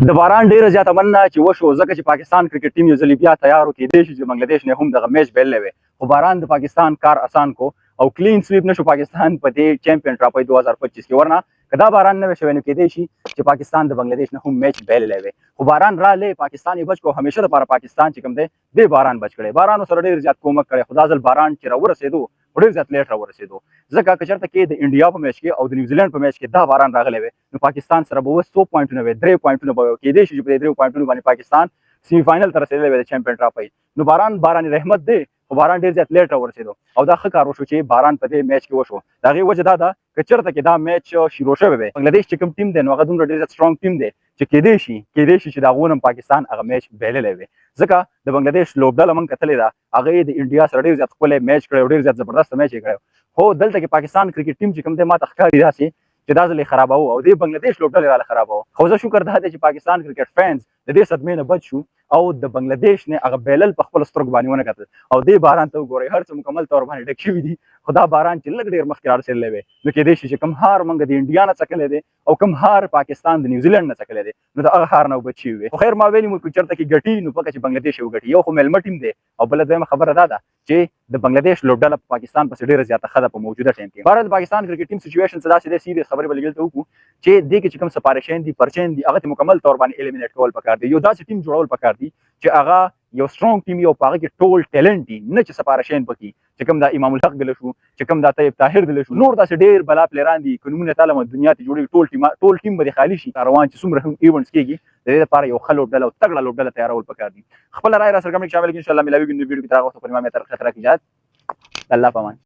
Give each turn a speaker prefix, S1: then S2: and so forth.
S1: د باران ډیره زیاته مننه چې وشو ځکه چې پاکستان کرکټ ټیم یو ځل بیا تیار و کېدای شي چې بنگلادیش نه هم دغه میچ بایللی وی خو باران د پاکستان کار اسان کو او کلین سویپ نشو پاکستان په دې چمپیون ټرافي 2025 کې ورنه کدا باران نه شوی نو کېدای شي چې پاکستان د بنگلادیش نه هم میچ بایللی وی خو باران را لې پاکستان یې بچ کو همیشه لپاره پاکستان چې کوم دی د باران بچ کړي باران سره ډیر زیات کومک کړي خدا ځل باران چې را ورسېدو ډیر زیات لیټ را ورسېدو ځکه که چېرته کې د انډیا په میچ کې او د نیوزیلینډ په میچ کې دا باران راغلی وی نو پاکستان سره به اوس 100 پوینټونه وي 3 پوینټونه به کېدای شي چې په دې 3 پوینټونو باندې پاکستان سیمی فائنل ته رسېدلی وی د چمپیون ټرافي نو باران رحمت دی خو باران ډیر زیات لیټ را ورسېدو او دا ښه کار وشو چې باران په دې میچ کې وشو د هغې وجه دا ده که چېرته کې دا میچ شروع شوی وی بنګلادیش چې کوم ټیم دی نو هغه دومره ډېر زیات سټرانګ ټیم دی چې کېدای شي چې د هغو نه پاکستان هغه میچ بایللی وي ځکه د بنګلادیش لوبډله موږ کتلې ده هغه یې د انډیا سره ډېر زیات ښکلی میچ کړی او ډېر زیات زبردسته میچ یې کړی خو دلته کې پاکستان کرکټ ټیم چې کوم دی ما ته ښکاري داسې چې دا ځل یې خرابوه او دې بنګلادیش لوبډلې راله خرابوه خو زه شکر دا دی چې پاکستان کرکټ فینس د دې صدمې نه بچ شو او د بنگلادیش نه هغه بایلل په خپلو سترګو باندې ونه کتل او دې باران ته وګورئ هر څه مکمل طور باندې ډک شوي دي خو دا باران چې لږ ډېر مخکې را رسېدلی وی نو کېدای شي چې کوم هار موږ د انډیا نه څکلی دی او کوم هار پاکستان د نیوزیلینډ نه څکلی دی نو د هغه هار نه وبچ شوي وي خو خیر ما ویلي مو که چېرته کې ګټي نو پکه چې بنګلادیش یې وګټي یو خو میلمه ټیم دی او بله دویمه خبره دا ده چې د بنګلادیش لوبډله په پاکستان پسې ډېره زیاته ښه ده په موجوده ټایم کې بهرحال د پاکستان کرکټ ټیم سچویشن څه داسې دی سیریس خبرې به لږ دلته وکړو چې دې کې چې کوم سپارشین دي پرچین دي هغه ته مکمل طور باندې الیمینیټ کول پکار دي یو داسې ټیم جوړول پکار دي چې هغه یو سټرانګ ټیم یو په هغه کې ټول ټیلنټ دي نه چې سپارشین پکې چې کوم دا امام الحق دله شو چې کوم دا طیب طاهر دله شو نور داسې ډېر بلا پلیران دي که نومونه تعالی دنیا ته جوړوي ټول ټیم به دې خالي شي روان چې څومره هم ایونټس کېږي د دې لپاره یو ښه لوبډله او تګړه لوبډله تیارول پکار دي خپله رایه را څرګنده کړئ چې شامل کړئ انشاءالله ملاویږو نو ویډیو کې تر هغه وخته پورې ما مې طرف څخه اجازت الله پامان